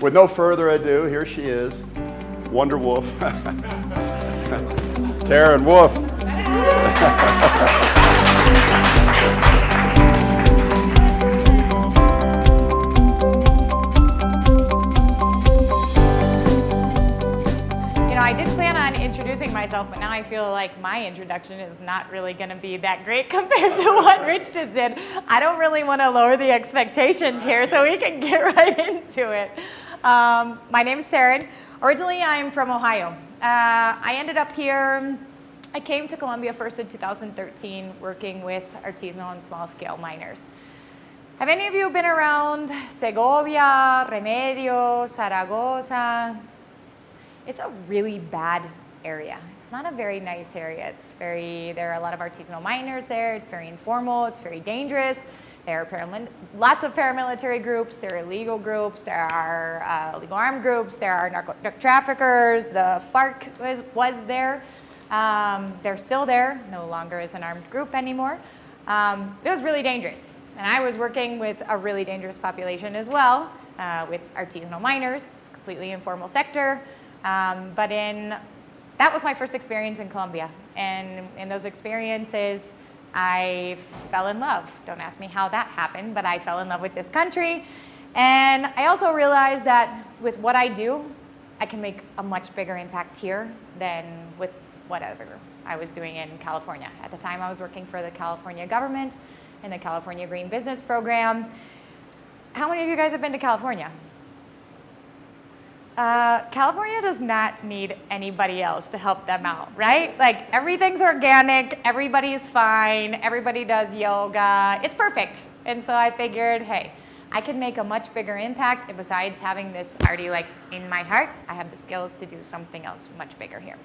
with no further ado, here she is, Wonder Wolf, Teryn Wolfe. I did plan on introducing myself, but now I feel like my introduction is not really going to be that great compared to what Rich just did. I don't really want to lower the expectations here, so we can get right into it. My name is Teryn. Originally, I'm from Ohio. I ended up here. I came to Colombia first in 2013, working with artisanal and small-scale miners. Have any of you been around Segovia, Remedio, Zaragoza? It's a really bad area. It's not a very nice area. There are a lot of artisanal miners there. It's very informal. It's very dangerous. There are lots of paramilitary groups. There are illegal groups. There are illegal armed groups. There are narco traffickers. The FARC was there. They're still there. No longer is an armed group anymore. It was really dangerous. And I was working with a really dangerous population as well, with artisanal miners, completely informal sector. That was my first experience in Colombia. And in those experiences, I fell in love. Don't ask me how that happened, but I fell in love with this country. And I also realized that with what I do, I can make a much bigger impact here than with whatever I was doing in California. At the time, I was working for the California government in the California Green Business Program. How many of you guys have been to California? California does not need anybody else to help them out, right? Like, everything's organic, everybody's fine, everybody does yoga, it's perfect. And so I figured, hey, I can make a much bigger impact, and besides having this already like in my heart, I have the skills to do something else much bigger here.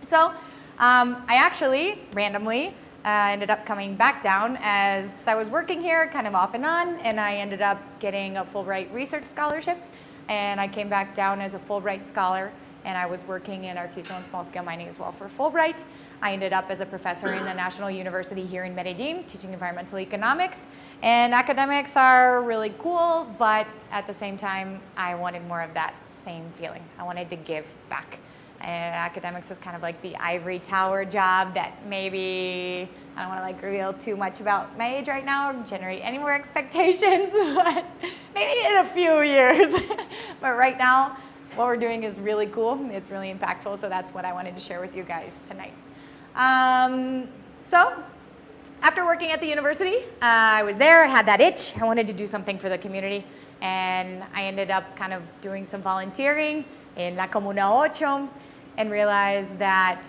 So I actually randomly ended up coming back down as I was working here kind of off and on, and I ended up getting a Fulbright research scholarship. And I came back down as a Fulbright scholar, and I was working in artisanal and small-scale mining as well for Fulbright. I ended up as a professor in the National University here in Medellín, teaching environmental economics. And academics are really cool, but at the same time, I wanted more of that same feeling. I wanted to give back. And academics is kind of like the ivory tower job that maybe, I don't want to like reveal too much about my age right now or generate any more expectations, but maybe in a few years. But right now, what we're doing is really cool. It's really impactful, so that's what I wanted to share with you guys tonight. So after working at the university, I was there, I had that itch. I wanted to do something for the community, and I ended up kind of doing some volunteering in La Comuna 8 and realized that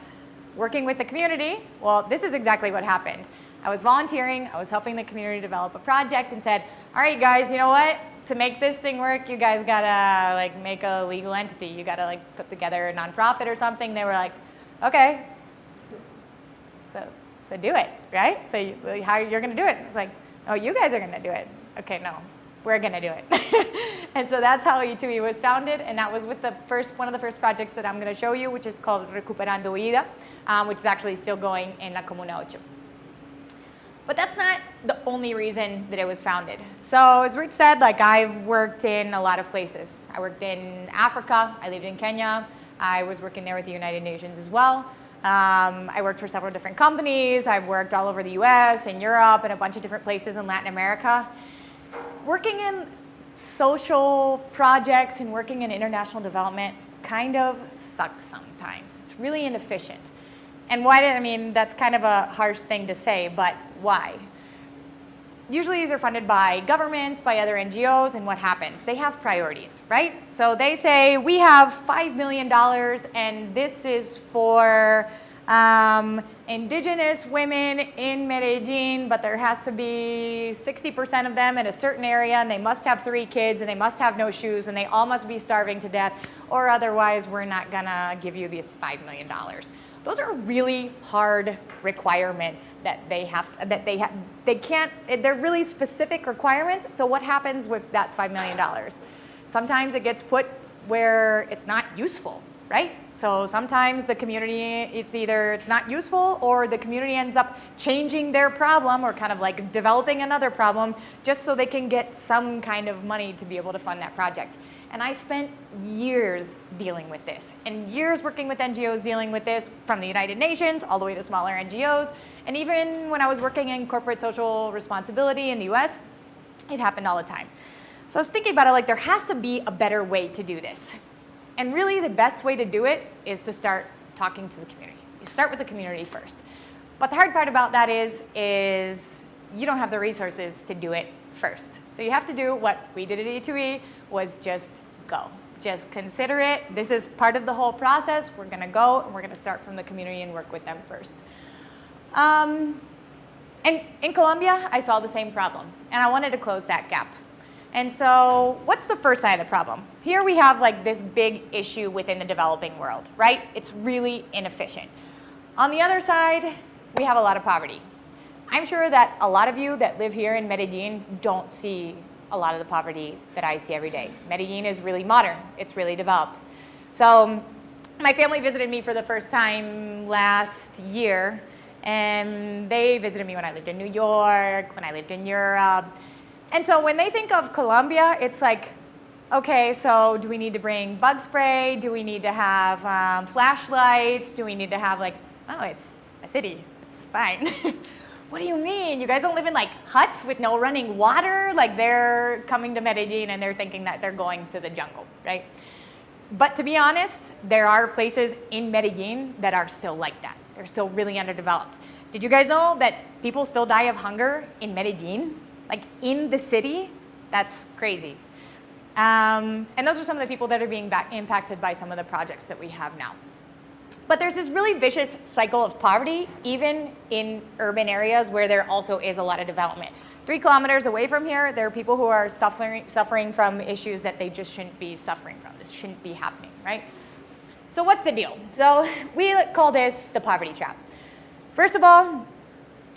working with the community, well, this is exactly what happened. I was volunteering, I was helping the community develop a project and said, all right, guys, you know what? To make this thing work, you guys gotta like make a legal entity. You gotta like put together a nonprofit or something. They were like, okay, so do it, right? So how you're gonna do it? It's like, oh, you guys are gonna do it. Okay, no, we're gonna do it. And so that's how E2E was founded, and that was with one of the first projects that I'm gonna show you, which is called Recuperando Vida, which is actually still going in La Comuna 8. But that's not the only reason that it was founded. So as Rich said, like, I've worked in a lot of places. I worked in Africa, I lived in Kenya, I was working there with the United Nations as well. I worked for several different companies, I've worked all over the US and Europe and a bunch of different places in Latin America. Working in social projects and working in international development kind of sucks sometimes. It's really inefficient. And that's kind of a harsh thing to say, but why? Usually these are funded by governments, by other NGOs, and what happens? They have priorities, right? So they say, we have $5 million, and this is for indigenous women in Medellín, but there has to be 60% of them in a certain area, and they must have 3 kids, and they must have no shoes, and they all must be starving to death, or otherwise we're not gonna give you this $5 million. Those are really hard requirements that they're really specific requirements. So what happens with that $5 million? Sometimes it gets put where it's not useful, right? So sometimes the community, it's not useful, or the community ends up changing their problem or kind of like developing another problem just so they can get some kind of money to be able to fund that project. And I spent years dealing with this and years working with NGOs dealing with this, from the United Nations all the way to smaller NGOs. And even when I was working in corporate social responsibility in the US, it happened all the time. So I was thinking about it, like, there has to be a better way to do this. And really the best way to do it is to start talking to the community. You start with the community first. But the hard part about that is you don't have the resources to do it first. So you have to do what we did at E2E, was just go. Just consider it. This is part of the whole process. We're gonna go and we're gonna start from the community and work with them first. And in Colombia, I saw the same problem and I wanted to close that gap. And so what's the first side of the problem? Here we have like this big issue within the developing world, right? It's really inefficient. On the other side, we have a lot of poverty. I'm sure that a lot of you that live here in Medellín don't see a lot of the poverty that I see every day. Medellín is really modern. It's really developed. So my family visited me for the first time last year, and they visited me when I lived in New York, when I lived in Europe. And so when they think of Colombia, it's like, okay, so do we need to bring bug spray? Do we need to have flashlights? Do we need to have like, oh, it's a city, it's fine. What do you mean? You guys don't live in like huts with no running water? Like, they're coming to Medellín and they're thinking that they're going to the jungle, right? But to be honest, there are places in Medellín that are still like that. They're still really underdeveloped. Did you guys know that people still die of hunger in Medellín? Like in the city? That's crazy. And those are some of the people that are being impacted by some of the projects that we have now. But there's this really vicious cycle of poverty, even in urban areas where there also is a lot of development. 3 kilometers away from here, there are people who are suffering from issues that they just shouldn't be suffering from. This shouldn't be happening, right? So what's the deal? So we call this the poverty trap. First of all,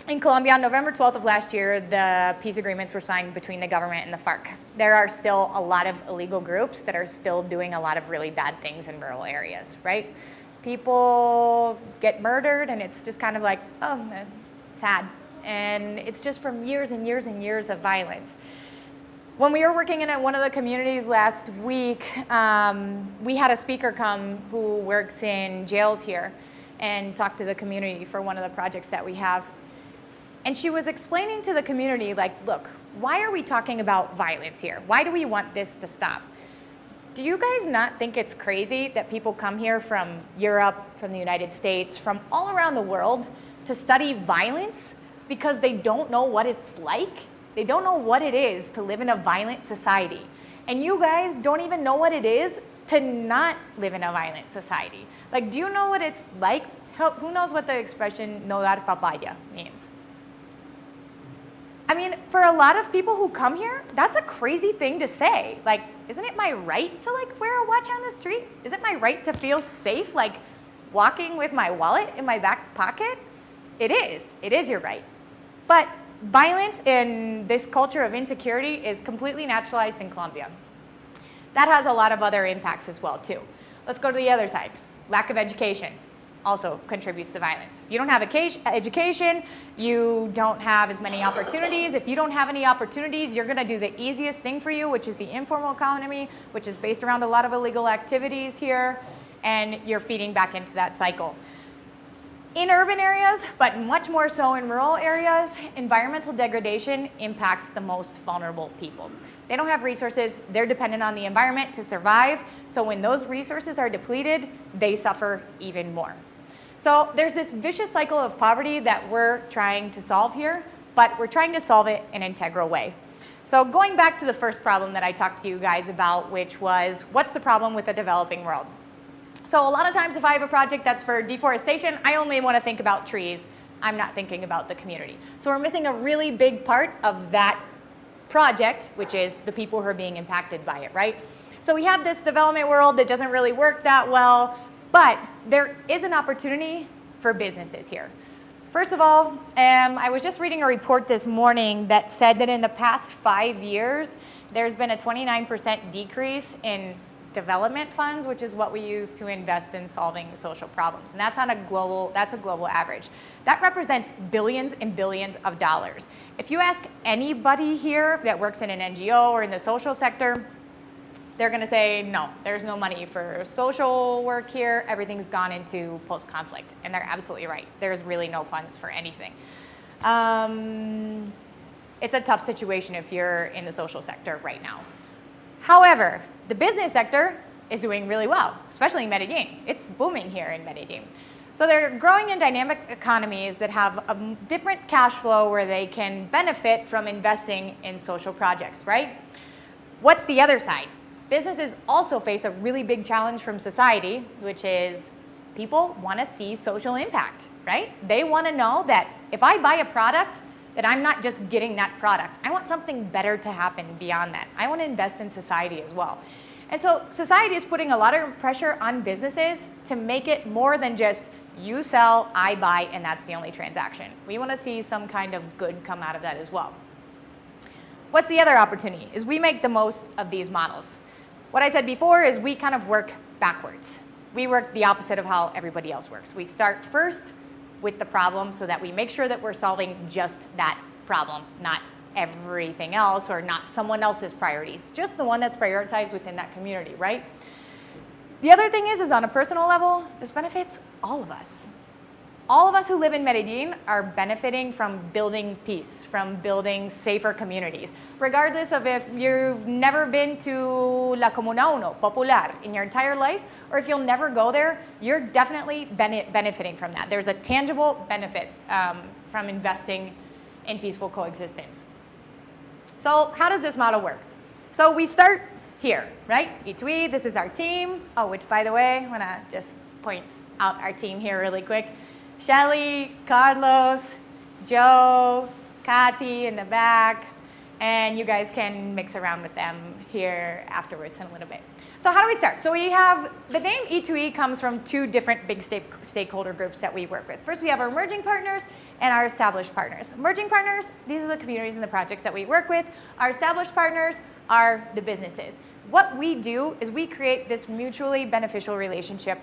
in Colombia, on November 12th of last year, the peace agreements were signed between the government and the FARC. There are still a lot of illegal groups that are still doing a lot of really bad things in rural areas, right? People get murdered and it's just kind of like, oh, sad. And it's just from years and years and years of violence. When we were working in one of the communities last week, we had a speaker come who works in jails here and talk to the community for one of the projects that we have. And she was explaining to the community, like, look, why are we talking about violence here? Why do we want this to stop? Do you guys not think it's crazy that people come here from Europe, from the United States, from all around the world to study violence because they don't know what it's like? They don't know what it is to live in a violent society. And you guys don't even know what it is to not live in a violent society. Like, do you know what it's like? Who knows what the expression no dar papaya means? I mean, for a lot of people who come here, that's a crazy thing to say. Like, isn't it my right to like wear a watch on the street? Is it my right to feel safe, like walking with my wallet in my back pocket? It is your right. But violence in this culture of insecurity is completely naturalized in Colombia. That has a lot of other impacts as well too. Let's go to the other side. Lack of education also contributes to violence. If you don't have education, you don't have as many opportunities. If you don't have any opportunities, you're gonna do the easiest thing for you, which is the informal economy, which is based around a lot of illegal activities here, and you're feeding back into that cycle. In urban areas, but much more so in rural areas, environmental degradation impacts the most vulnerable people. They don't have resources, they're dependent on the environment to survive, so when those resources are depleted, they suffer even more. So there's this vicious cycle of poverty that we're trying to solve here, but we're trying to solve it in an integral way. So going back to the first problem that I talked to you guys about, which was, what's the problem with the developing world? So a lot of times if I have a project that's for deforestation, I only want to think about trees. I'm not thinking about the community. So we're missing a really big part of that project, which is the people who are being impacted by it, right? So we have this development world that doesn't really work that well, but there is an opportunity for businesses here. First of all, I was just reading a report this morning that said that in the past 5 years, there's been a 29% decrease in development funds, which is what we use to invest in solving social problems. And that's a global average. That represents billions and billions of dollars. If you ask anybody here that works in an NGO or in the social sector, they're going to say, no, there's no money for social work here. Everything's gone into post-conflict. And they're absolutely right. There's really no funds for anything. It's a tough situation if you're in the social sector right now. However, the business sector is doing really well, especially in Medellín. It's booming here in Medellín. So they're growing in dynamic economies that have a different cash flow where they can benefit from investing in social projects, right? What's the other side? Businesses also face a really big challenge from society, which is people want to see social impact, right? They want to know that if I buy a product, that I'm not just getting that product. I want something better to happen beyond that. I want to invest in society as well. And so society is putting a lot of pressure on businesses to make it more than just you sell, I buy, and that's the only transaction. We want to see some kind of good come out of that as well. What's the other opportunity? Is we make the most of these models. What I said before is we kind of work backwards. We work the opposite of how everybody else works. We start first with the problem so that we make sure that we're solving just that problem, not everything else or not someone else's priorities, just the one that's prioritized within that community, right? The other thing is on a personal level, this benefits all of us. All of us who live in Medellín are benefiting from building peace, from building safer communities, regardless of if you've never been to La Comuna Uno, Popular, in your entire life, or if you'll never go there, you're definitely benefiting from that. There's a tangible benefit from investing in peaceful coexistence. So how does this model work? So we start here, right? E2E, this is our team. Oh, which by the way, I want to just point out our team here really quick. Shelly, Carlos, Joe, Kati in the back, and you guys can mix around with them here afterwards in a little bit. So how do we start? So we have, the name E2E comes from two different big stakeholder groups that we work with. First, we have our emerging partners and our established partners. Emerging partners, these are the communities and the projects that we work with. Our established partners are the businesses. What we do is we create this mutually beneficial relationship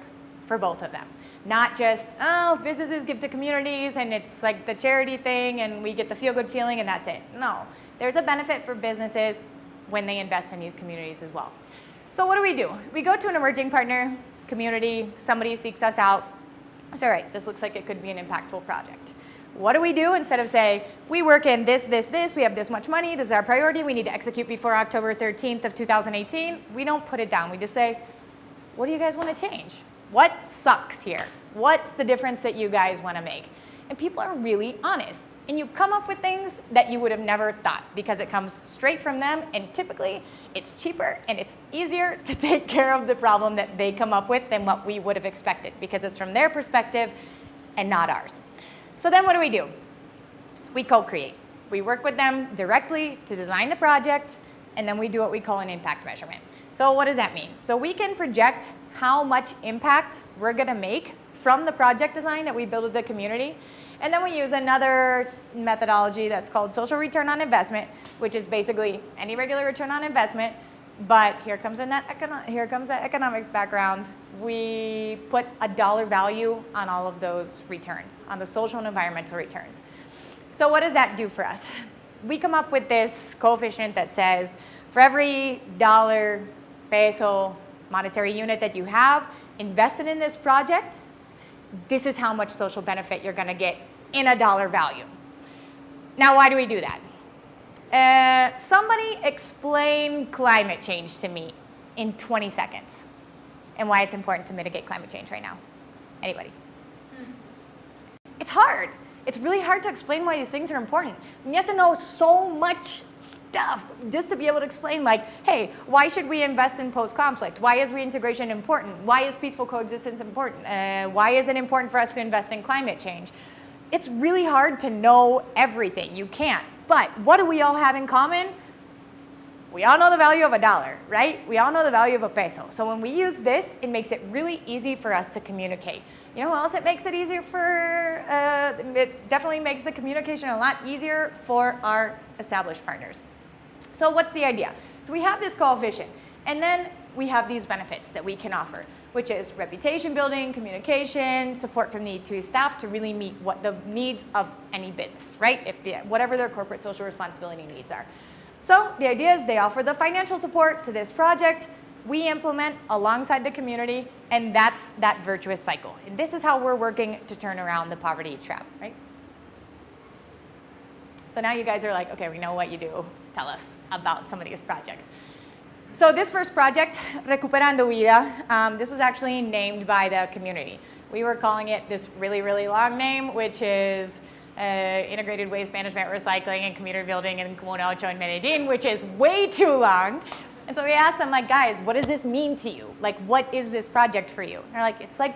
for both of them. Not just, oh, businesses give to communities and it's like the charity thing and we get the feel-good feeling and that's it. No, there's a benefit for businesses when they invest in these communities as well. So what do? We go to an emerging partner, community, somebody seeks us out. It's all right, this looks like it could be an impactful project. What do? Instead of say, we work in this, we have this much money, this is our priority, we need to execute before October 13th of 2018, we don't put it down. We just say, what do you guys want to change? What sucks here? What's the difference that you guys want to make? And people are really honest. And you come up with things that you would have never thought because it comes straight from them and typically it's cheaper and it's easier to take care of the problem that they come up with than what we would have expected because it's from their perspective and not ours. So then what do? We co-create. We work with them directly to design the project and then we do what we call an impact measurement. So what does that mean? So we can project how much impact we're going to make from the project design that we build with the community. And then we use another methodology that's called social return on investment, which is basically any regular return on investment. But here comes that economics background. We put a dollar value on all of those returns, on the social and environmental returns. So what does that do for us? We come up with this coefficient that says for every dollar, peso, monetary unit that you have invested in this project, this is how much social benefit you're going to get in a dollar value. Now, why do we do that? Somebody explain climate change to me in 20 seconds and why it's important to mitigate climate change right now. Anybody? It's hard. It's really hard to explain why these things are important. And you have to know so much stuff just to be able to explain like, hey, why should we invest in post-conflict? Why is reintegration important? Why is peaceful coexistence important? Why is it important for us to invest in climate change? It's really hard to know everything. You can't. But what do we all have in common? We all know the value of a dollar, right? We all know the value of a peso. So when we use this, it makes it really easy for us to communicate. You know what else it makes it easier for? It definitely makes the communication a lot easier for our established partners. So what's the idea? So we have this coefficient, and then we have these benefits that we can offer, which is reputation building, communication, support from the E2E staff to really meet what the needs of any business, right? Whatever their corporate social responsibility needs are. So the idea is they offer the financial support to this project. we implement alongside the community, and that's that virtuous cycle. And this is how we're working to turn around the poverty trap, right? So now you guys are like, okay, we know what you do. Tell us about some of these projects. So this first project, Recuperando Vida, this was actually named by the community. We were calling it this really, really long name, which is Integrated Waste Management, Recycling, and Community Building in Comuna 8 in Medellín, which is way too long. And so we asked them, like, guys, what does this mean to you? Like, what is this project for you? And they're like, it's like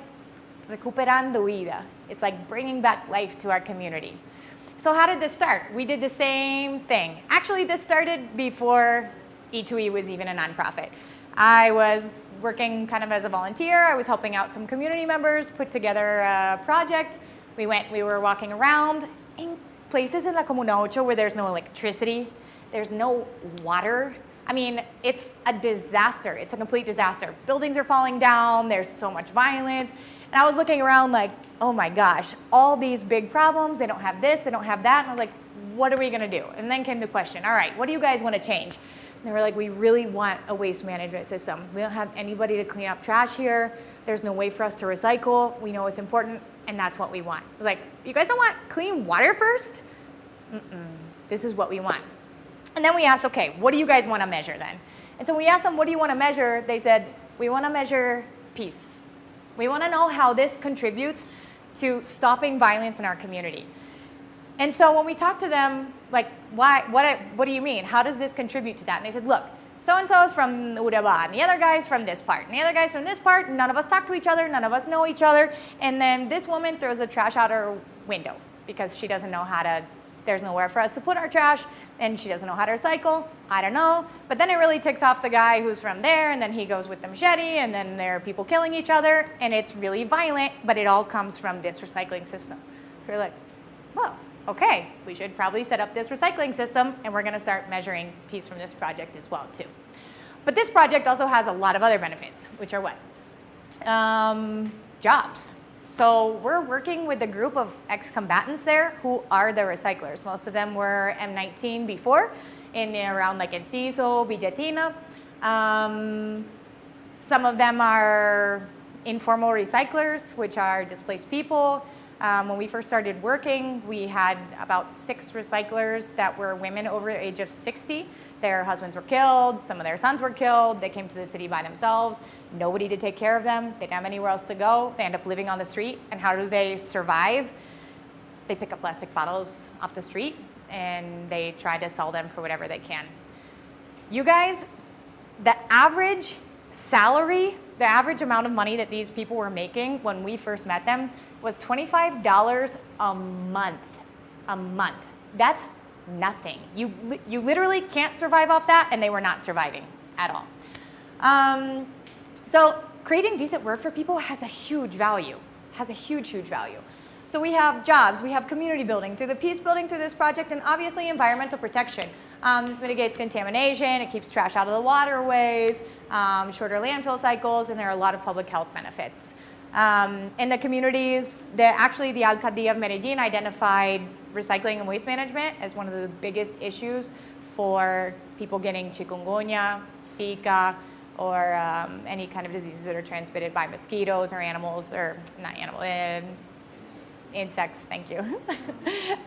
Recuperando Vida. It's like bringing back life to our community. So how did this start? We did the same thing. Actually, this started before E2E was even a nonprofit. I was working kind of as a volunteer. I was helping out some community members put together a project. We were walking around in places in La Comuna 8 where there's no electricity, there's no water. I mean, it's a disaster. It's a complete disaster. Buildings are falling down, there's so much violence. And I was looking around like, oh my gosh, all these big problems, they don't have this, they don't have that. And I was like, what are we gonna do? And then came the question, all right, what do you guys wanna change? And they were like, we really want a waste management system. We don't have anybody to clean up trash here. There's no way for us to recycle. We know it's important, and that's what we want. I was like, you guys don't want clean water first? This is what we want. And then we asked, okay, what do you guys want to measure then? And so we asked them, what do you want to measure? They said, we want to measure peace. We want to know how this contributes to stopping violence in our community. And so when we talked to them, like, what do you mean? How does this contribute to that? And they said, look, so-and-so is from Urabá, and the other guy's from this part, and the other guy's from this part, none of us talk to each other, none of us know each other, and then this woman throws the trash out her window because she doesn't know how to, there's nowhere for us to put our trash, and she doesn't know how to recycle, I don't know, but then it really ticks off the guy who's from there, and then he goes with the machete, and then there are people killing each other, and it's really violent, but it all comes from this recycling system. So we're like, well, okay, we should probably set up this recycling system, and we're gonna start measuring peace from this project as well too. But this project also has a lot of other benefits, which are what? Jobs. So we're working with a group of ex-combatants there who are the recyclers. Most of them were M19 before, around like Enciso, Villatina. Some of them are informal recyclers, which are displaced people. When we first started working, we had about 6 recyclers that were women over the age of 60. Their husbands were killed, some of their sons were killed, they came to the city by themselves, nobody to take care of them, they didn't have anywhere else to go, they end up living on the street, and how do they survive? They pick up plastic bottles off the street, and they try to sell them for whatever they can. You guys, the average salary, the average amount of money that these people were making when we first met them was $25 a month. A month. That's nothing. You literally can't survive off that, and they were not surviving at all. So creating decent work for people has a huge value, has a huge, huge value. So we have jobs, we have community building through the peace building through this project, and obviously environmental protection. This mitigates contamination, it keeps trash out of the waterways, shorter landfill cycles, and there are a lot of public health benefits. In the communities, actually the Alcaldía of Medellín identified recycling and waste management as one of the biggest issues for people getting chikungunya, Zika, or any kind of diseases that are transmitted by mosquitoes or animals, or not animals, insects, thank you,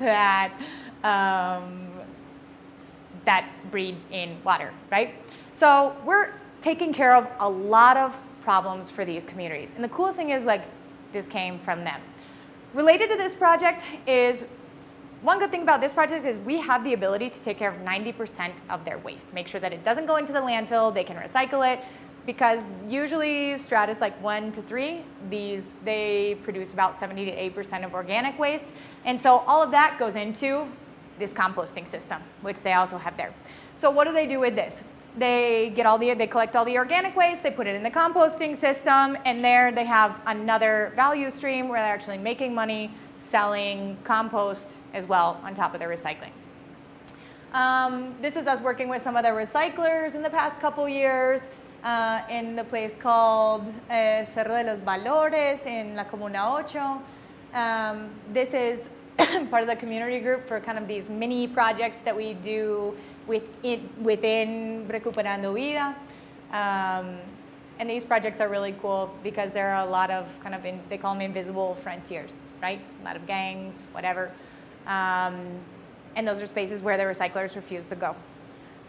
that breed in water, right? So we're taking care of a lot of problems for these communities. And the coolest thing is, like, this came from them. Related to this project is, one good thing about this project is we have the ability to take care of 90% of their waste, make sure that it doesn't go into the landfill, they can recycle it, because usually stratus like 1 to 3, they produce about 70 to 8% of organic waste. And so all of that goes into this composting system, which they also have there. So what do they do with this? They collect all the organic waste, they put it in the composting system, and there they have another value stream where they're actually making money selling compost as well on top of their recycling. This is us working with some of the recyclers in the past couple years in the place called Cerro de los Valores in La Comuna 8. This is part of the community group for kind of these mini projects that we do within Recuperando Vida. And these projects are really cool because there are a lot of they call them invisible frontiers, right? A lot of gangs, whatever. And those are spaces where the recyclers refuse to go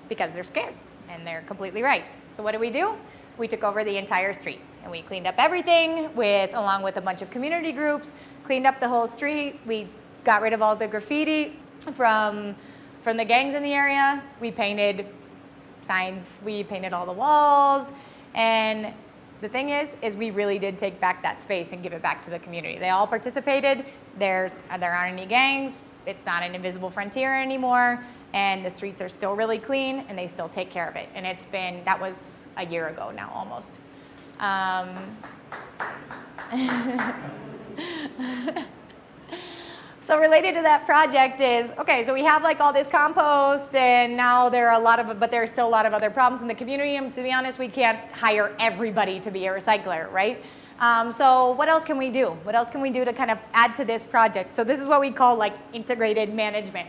because they're scared, and they're completely right. So what do? We took over the entire street, and we cleaned up everything along with a bunch of community groups, cleaned up the whole street. We got rid of all the graffiti from the gangs in the area. We painted signs, we painted all the walls, and the thing is we really did take back that space and give it back to the community. They all participated. There aren't any gangs. It's not an invisible frontier anymore, and the streets are still really clean, and they still take care of it. And that was a year ago now, almost. So related to that project is, okay, so we have like all this compost, and now but there's still a lot of other problems in the community, and to be honest, we can't hire everybody to be a recycler, right? So what else can we do? What else can we do to kind of add to this project? So this is what we call like integrated management.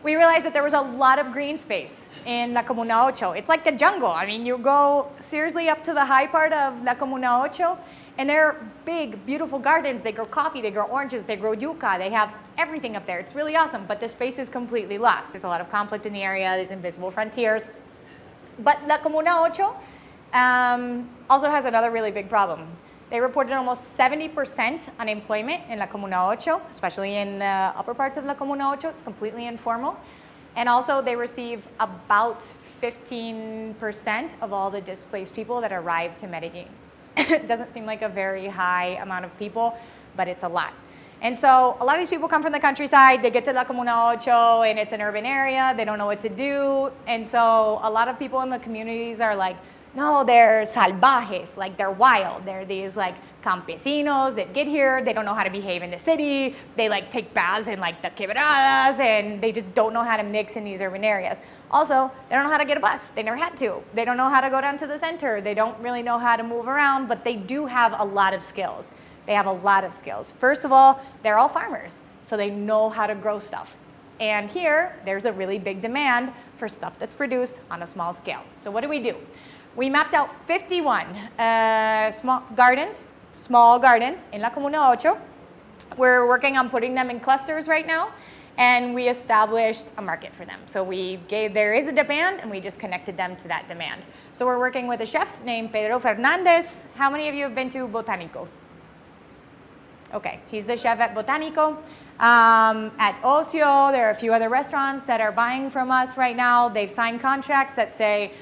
We realized that there was a lot of green space in La Comuna 8. It's like a jungle. I mean, you go seriously up to the high part of La Comuna 8, and they're big, beautiful gardens. They grow coffee, they grow oranges, they grow yucca. They have everything up there. It's really awesome, but the space is completely lost. There's a lot of conflict in the area, these invisible frontiers. But La Comuna 8 also has another really big problem. They reported almost 70% unemployment in La Comuna 8, especially in the upper parts of La Comuna 8. It's completely informal. And also they receive about 15% of all the displaced people that arrive to Medellín. It doesn't seem like a very high amount of people, but it's a lot. And so a lot of these people come from the countryside, they get to La Comuna 8, and it's an urban area, they don't know what to do. And so a lot of people in the communities are like, no, they're salvajes, like they're wild. They're these like campesinos that get here, they don't know how to behave in the city, they like take baths in like the quebradas, and they just don't know how to mix in these urban areas. Also, they don't know how to get a bus, they never had to. They don't know how to go down to the center, they don't really know how to move around, but they do have a lot of skills. They have a lot of skills. First of all, they're all farmers, so they know how to grow stuff. And here, there's a really big demand for stuff that's produced on a small scale. So what do? We mapped out 51 small gardens in La Comuna 8. We're working on putting them in clusters right now, and we established a market for them. So there is a demand, and we just connected them to that demand. So we're working with a chef named Pedro Fernandez. How many of you have been to Botánico? Okay, he's the chef at Botánico. At Ocio, there are a few other restaurants that are buying from us right now. They've signed contracts that say,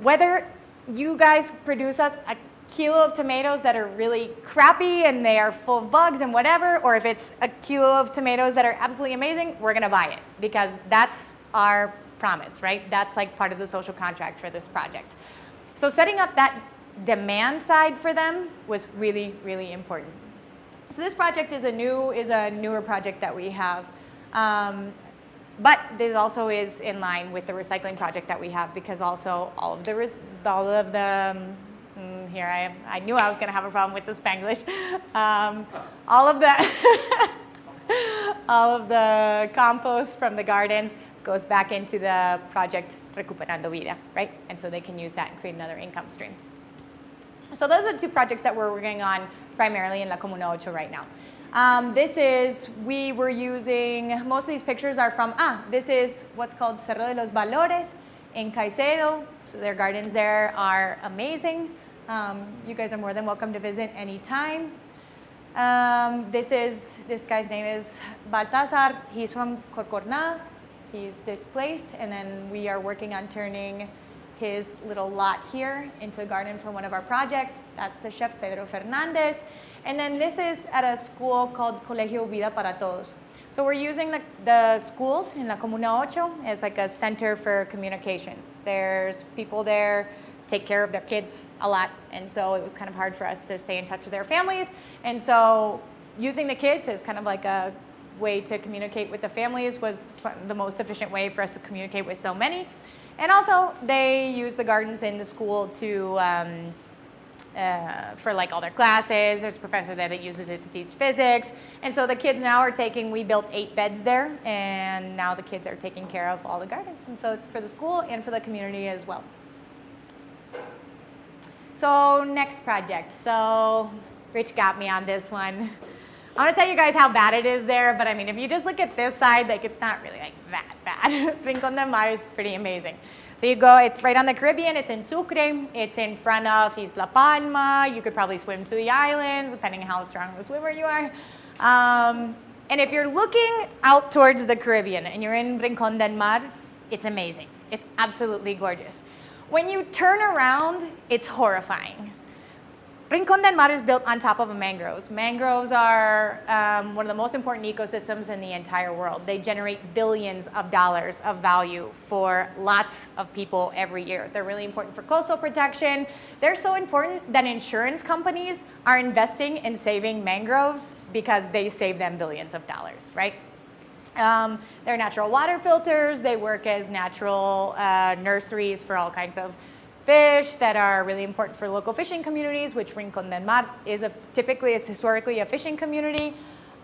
whether you guys produce us a kilo of tomatoes that are really crappy and they are full of bugs and whatever, or if it's a kilo of tomatoes that are absolutely amazing, we're gonna buy it, because that's our promise, right? That's like part of the social contract for this project. So setting up that demand side for them was really, really important. So this project is a newer project that we have. But this also is in line with the recycling project that we have, because also all of the here I am. I knew I was going to have a problem with the Spanglish. All of the compost from the gardens goes back into the project Recuperando Vida, right? And so they can use that and create another income stream. So those are two projects that we're working on primarily in La Comuna 8 right now. We were using, most of these pictures are from, this is what's called Cerro de los Valores in Caicedo. So their gardens there are amazing. You guys are more than welcome to visit anytime. This guy's name is Baltazar. He's from Corcorná. He's displaced, and then we are working on turning his little lot here into a garden for one of our projects. That's the chef Pedro Fernandez. And then this is at a school called Colegio Vida para Todos. So we're using the schools in La Comuna 8 as like a center for communications. There's people there take care of their kids a lot, and so it was kind of hard for us to stay in touch with their families. And so using the kids as kind of like a way to communicate with the families was the most efficient way for us to communicate with so many. And also, they use the gardens in the school to for like all their classes. There's a professor there that uses it to teach physics. And so the kids now are we built 8 beds there, and now the kids are taking care of all the gardens. And so it's for the school and for the community as well. So next project. So Rich got me on this one. I want to tell you guys how bad it is there, but I mean, if you just look at this side, like it's not really like that bad. Rincon del Mar is pretty amazing. So you go, it's right on the Caribbean, it's in Sucre, it's in front of Isla Palma. You could probably swim to the islands, depending on how strong of a swimmer you are. And if you're looking out towards the Caribbean and you're in Rincon del Mar, it's amazing. It's absolutely gorgeous. When you turn around, it's horrifying. Rincon del Mar is built on top of mangroves. Mangroves are one of the most important ecosystems in the entire world. They generate billions of dollars of value for lots of people every year. They're really important for coastal protection. They're so important that insurance companies are investing in saving mangroves because they save them billions of dollars, right? They're natural water filters. They work as natural nurseries for all kinds of fish that are really important for local fishing communities, which Rincon del Mar is typically historically a fishing community.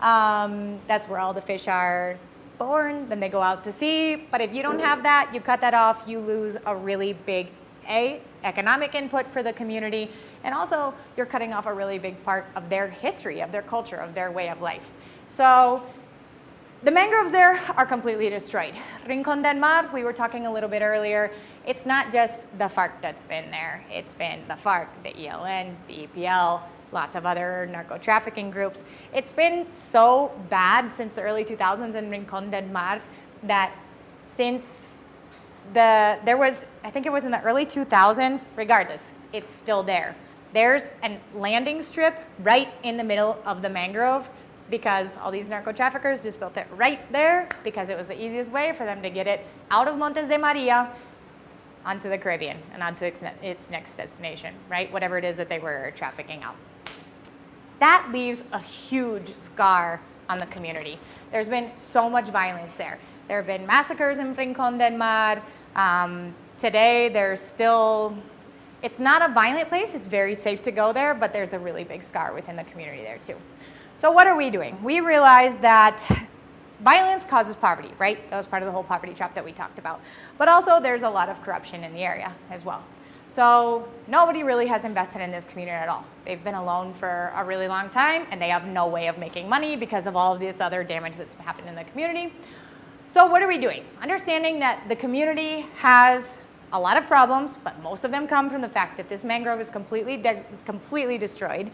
That's where all the fish are born, then they go out to sea. But if you don't have that, you cut that off, you lose a really big economic input for the community, and also you're cutting off a really big part of their history, of their culture, of their way of life. So the mangroves there are completely destroyed. Rincon del Mar, we were talking a little bit earlier, it's not just the FARC that's been there. It's been the FARC, the ELN, the EPL, lots of other narco-trafficking groups. It's been so bad since the early 2000s in Rincon del Mar that since I think it was in the early 2000s, regardless, it's still there. There's a landing strip right in the middle of the mangrove because all these narco-traffickers just built it right there because it was the easiest way for them to get it out of Montes de Maria onto the Caribbean and onto its next destination, right? Whatever it is that they were trafficking out. That leaves a huge scar on the community. There's been so much violence there. There have been massacres in Rincon del Mar. Today, it's not a violent place. It's very safe to go there, but there's a really big scar within the community there too. So what are we doing? We realized that violence causes poverty, right? That was part of the whole poverty trap that we talked about. But also there's a lot of corruption in the area as well. So nobody really has invested in this community at all. They've been alone for a really long time and they have no way of making money because of all of this other damage that's happened in the community. So what are we doing? Understanding that the community has a lot of problems, but most of them come from the fact that this mangrove is completely destroyed.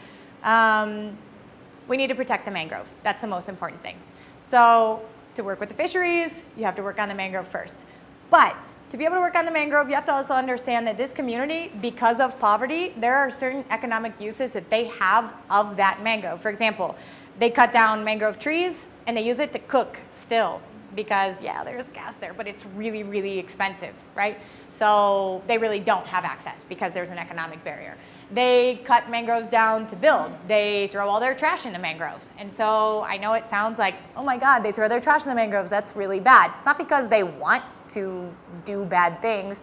We need to protect the mangrove. That's the most important thing. So to work with the fisheries, you have to work on the mangrove first. But to be able to work on the mangrove, you have to also understand that this community, because of poverty, there are certain economic uses that they have of that mangrove. For example, they cut down mangrove trees and they use it to cook still because, yeah, there's gas there, but it's really, really expensive, right? So they really don't have access because there's an economic barrier. They cut mangroves down to build. They throw all their trash in the mangroves. And so I know it sounds like, oh my God, they throw their trash in the mangroves. That's really bad. It's not because they want to do bad things,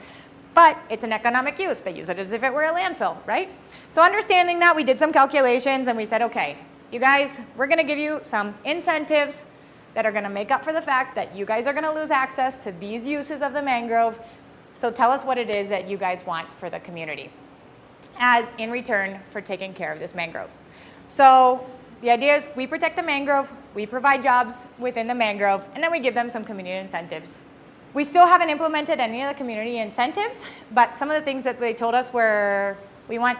but it's an economic use. They use it as if it were a landfill, right? So understanding that, we did some calculations and we said, okay, you guys, we're gonna give you some incentives that are gonna make up for the fact that you guys are gonna lose access to these uses of the mangrove. So tell us what it is that you guys want for the community as in return for taking care of this mangrove. So the idea is we protect the mangrove, we provide jobs within the mangrove, and then we give them some community incentives. We still haven't implemented any of the community incentives, but some of the things that they told us were we want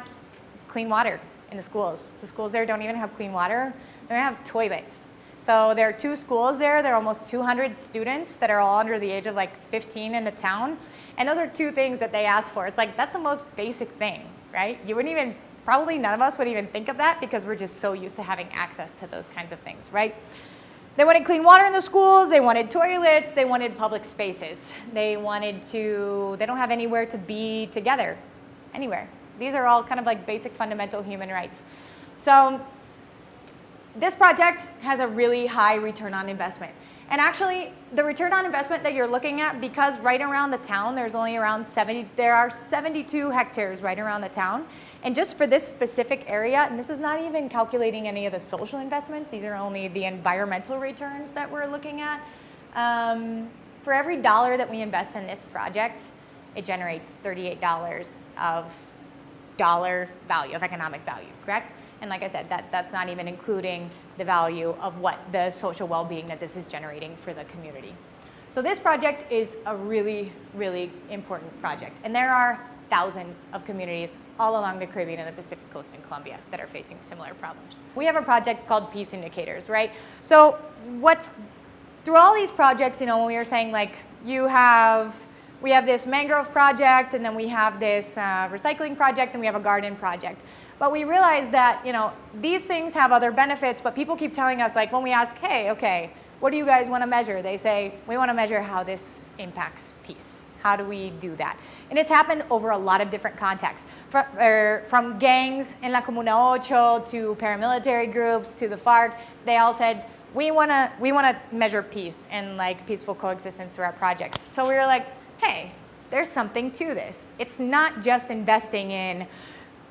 clean water in the schools. The schools there don't even have clean water. They don't have toilets. So there are 2 schools there. There are almost 200 students that are all under the age of like 15 in the town. And those are 2 things that they asked for. It's like, that's the most basic thing, right? You wouldn't even, probably none of us would even think of that because we're just so used to having access to those kinds of things, right? They wanted clean water in the schools, they wanted toilets, they wanted public spaces. They don't have anywhere to be together, anywhere. These are all kind of like basic fundamental human rights. So this project has a really high return on investment. And actually, the return on investment that you're looking at, because right around the town, there are 72 hectares right around the town. And just for this specific area, and this is not even calculating any of the social investments, these are only the environmental returns that we're looking at. For every $1 that we invest in this project, it generates $38 of dollar value, of economic value, correct? And like I said, that's not even including the value of what the social well-being that this is generating for the community. So this project is a really, really important project. And there are thousands of communities all along the Caribbean and the Pacific coast in Colombia that are facing similar problems. We have a project called Peace Indicators, right? So through all these projects, you know, when we were saying like, we have this mangrove project, and then we have this recycling project, and we have a garden project. But we realized that, you know, these things have other benefits, but people keep telling us, like when we ask, hey, okay, what do you guys want to measure? They say, we want to measure how this impacts peace. How do we do that? And it's happened over a lot of different contexts, from gangs in La Comuna Ocho to paramilitary groups to the FARC. They all said, we want to measure peace and like peaceful coexistence through our projects. So we were like, hey, there's something to this. It's not just investing in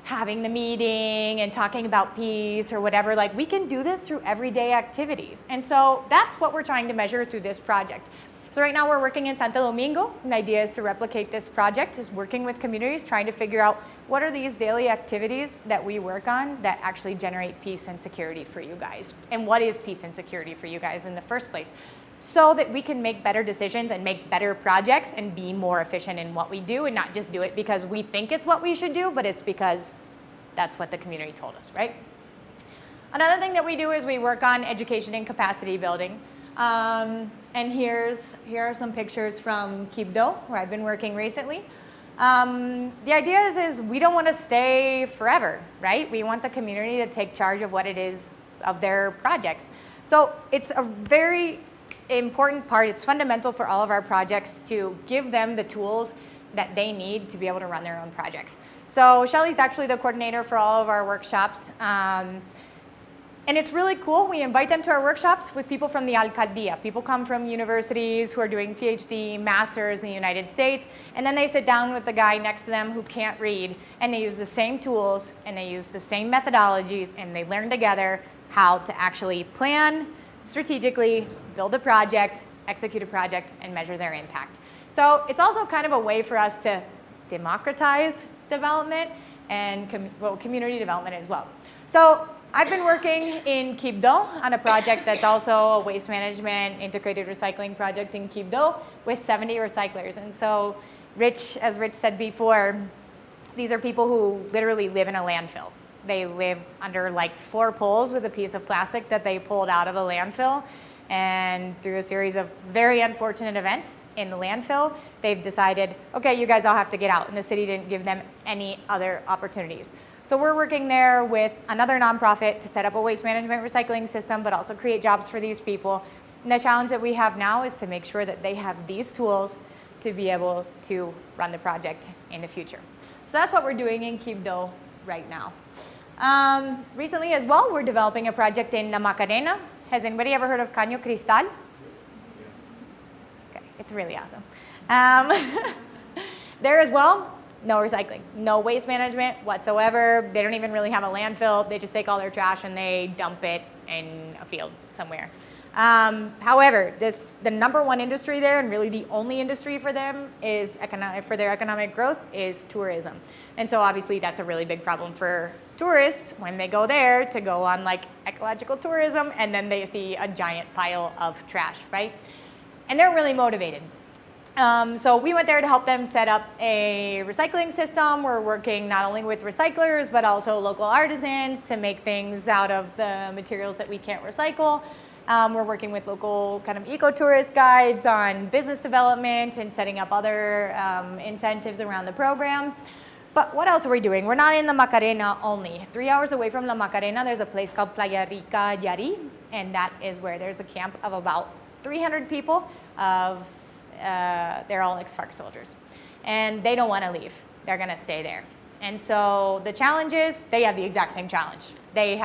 having the meeting and talking about peace or whatever. Like, we can do this through everyday activities. And so that's what we're trying to measure through this project. So right now we're working in Santo Domingo. The idea is to replicate this project, is working with communities, trying to figure out what are these daily activities that we work on that actually generate peace and security for you guys. And what is peace and security for you guys in the first place? So that we can make better decisions and make better projects and be more efficient in what we do, and not just do it because we think it's what we should do, but it's because that's what the community told us, right? Another thing that we do is we work on education and capacity building. And here are some pictures from Quibdó, where I've been working recently. The idea is we don't want to stay forever, right? We want the community to take charge of what it is of their projects. So it's a very important part. It's fundamental for all of our projects to give them the tools that they need to be able to run their own projects. So Shelly's actually the coordinator for all of our workshops. And it's really cool. We invite them to our workshops with people from the alcaldía. People come from universities who are doing PhD, masters in the United States, and then they sit down with the guy next to them who can't read, and they use the same tools, and they use the same methodologies, and they learn together how to actually plan strategically, build a project, execute a project, and measure their impact. So it's also kind of a way for us to democratize development and community development as well. So I've been working in Quibdó on a project that's also a waste management integrated recycling project in Quibdó with 70 recyclers. And so as Rich said before, these are people who literally live in a landfill. They live under like 4 poles with a piece of plastic that they pulled out of a landfill. And through a series of very unfortunate events in the landfill, they've decided, okay, you guys all have to get out. And the city didn't give them any other opportunities. So we're working there with another nonprofit to set up a waste management recycling system, but also create jobs for these people. And the challenge that we have now is to make sure that they have these tools to be able to run the project in the future. So that's what we're doing in Quibdó right now. Recently as well, we're developing a project in La Macarena. Has anybody ever heard of Caño Cristal? Okay, it's really awesome. There as well, no recycling, no waste management whatsoever. They don't even really have a landfill. They just take all their trash and they dump it in a field somewhere. However, the number one industry there, and really the only industry for them is for their economic growth, is tourism. And so obviously that's a really big problem for tourists when they go there to go on like ecological tourism, and then they see a giant pile of trash, right? And they're really motivated. So we went there to help them set up a recycling system. We're working not only with recyclers, but also local artisans to make things out of the materials that we can't recycle. We're working with local kind of eco-tourist guides on business development and setting up other incentives around the program. But what else are we doing? We're not in the Macarena only. 3 hours away from La Macarena, there's a place called Playa Rica Yari, and that is where there's a camp of about 300 people. They're all ex-FARC soldiers. And they don't want to leave. They're going to stay there. And so the challenge is, they have the exact same challenge. They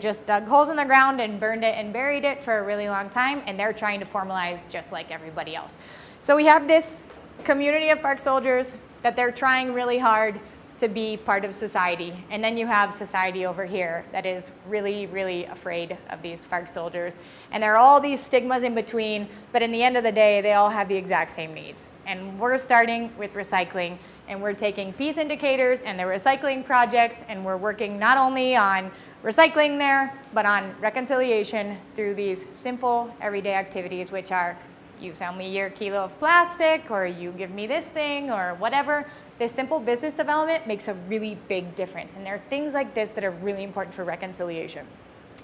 just dug holes in the ground and burned it and buried it for a really long time, and they're trying to formalize just like everybody else. So we have this community of FARC soldiers that they're trying really hard to be part of society. And then you have society over here that is really, really afraid of these FARC soldiers. And there are all these stigmas in between, but in the end of the day, they all have the exact same needs. And we're starting with recycling And we're taking peace indicators and the recycling projects, and we're working not only on recycling there, but on reconciliation through these simple everyday activities, which are you sell me your kilo of plastic, or you give me this thing, or whatever. This simple business development makes a really big difference. And there are things like this that are really important for reconciliation.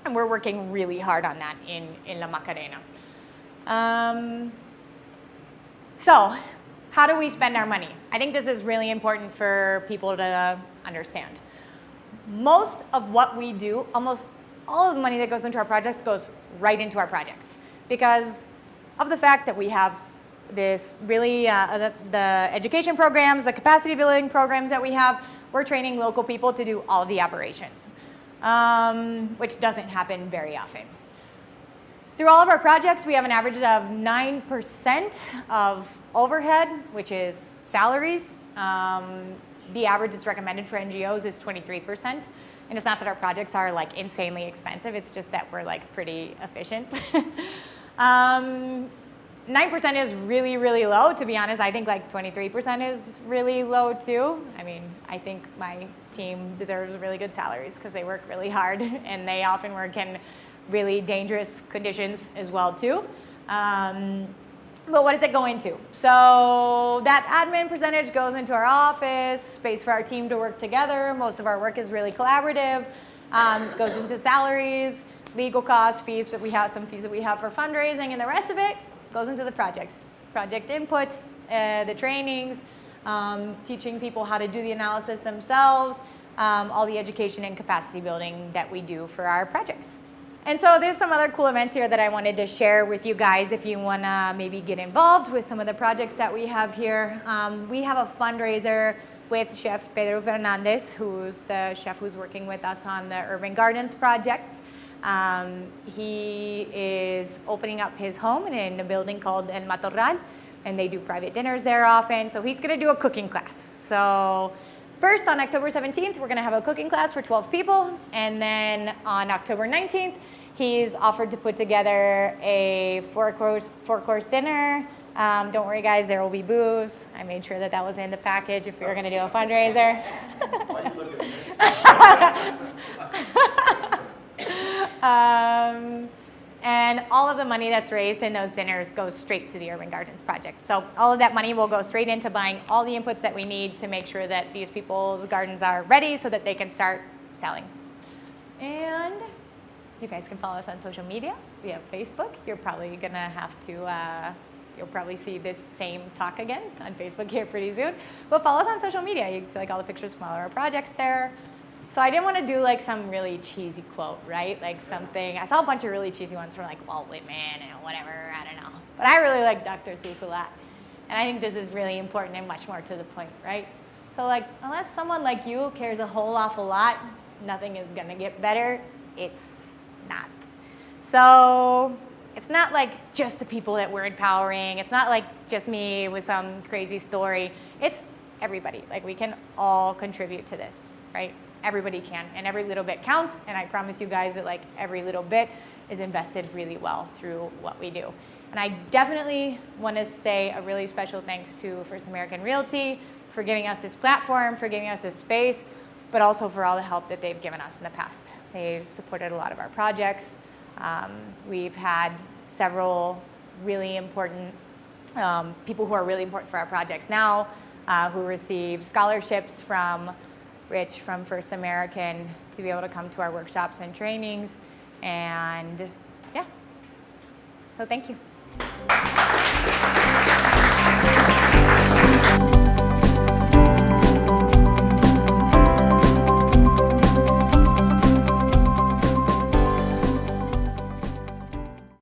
And we're working really hard on that in La Macarena. So how do we spend our money? I think this is really important for people to understand. Most of what we do, almost all of the money that goes into our projects goes right into our projects because of the fact that we have this really, the education programs, the capacity building programs that we have, we're training local people to do all of the operations, which doesn't happen very often. Through all of our projects, we have an average of 9% of overhead, which is salaries. The average that's recommended for NGOs is 23%. And it's not that our projects are like insanely expensive, it's just that we're like pretty efficient. 9% is really, really low. To be honest, I think like 23% is really low too. I mean, I think my team deserves really good salaries because they work really hard and they often work in really dangerous conditions as well too. But what does it go into? So that admin percentage goes into our office, space for our team to work together. Most of our work is really collaborative. Goes into salaries, legal costs, fees that we have, some fees that we have for fundraising, and the rest of it goes into the projects. Project inputs, the trainings, teaching people how to do the analysis themselves, all the education and capacity building that we do for our projects. And so there's some other cool events here that I wanted to share with you guys if you want to maybe get involved with some of the projects that we have here. We have a fundraiser with Chef Pedro Fernandez, who's the chef who's working with us on the Urban Gardens project. He is opening up his home in a building called El Matorral, and they do private dinners there often. So he's going to do a cooking class. So first, on October 17th, we're going to have a cooking class for 12 people. And then on October 19th, he's offered to put together a four-course dinner. Don't worry, guys, there will be booze. I made sure that that was in the package if we were going to do a fundraiser. Why are you looking at me? And all of the money that's raised in those dinners goes straight to the Urban Gardens project. So all of that money will go straight into buying all the inputs that we need to make sure that these people's gardens are ready so that they can start selling. And you guys can follow us on social media. We have Facebook. You're probably gonna have to, you'll probably see this same talk again on Facebook here pretty soon. But follow us on social media. You can see like all the pictures from all of our projects there. So I didn't want to do like some really cheesy quote, right? Like something, I saw a bunch of really cheesy ones from like Walt Whitman and whatever, I don't know. But I really like Dr. Seuss a lot. And I think this is really important and much more to the point, right? So like, unless someone like you cares a whole awful lot, nothing is gonna get better. It's not. So it's not like just the people that we're empowering. It's not like just me with some crazy story. It's everybody. Like we can all contribute to this, right? Everybody can, and every little bit counts, and I promise you guys that like every little bit is invested really well through what we do. And I definitely want to say a really special thanks to First American Realty for giving us this platform, for giving us this space, but also for all the help that they've given us in the past. They've supported a lot of our projects. We've had several really important people who are really important for our projects now, who receive scholarships from Rich from First American to be able to come to our workshops and trainings. And yeah, so thank you.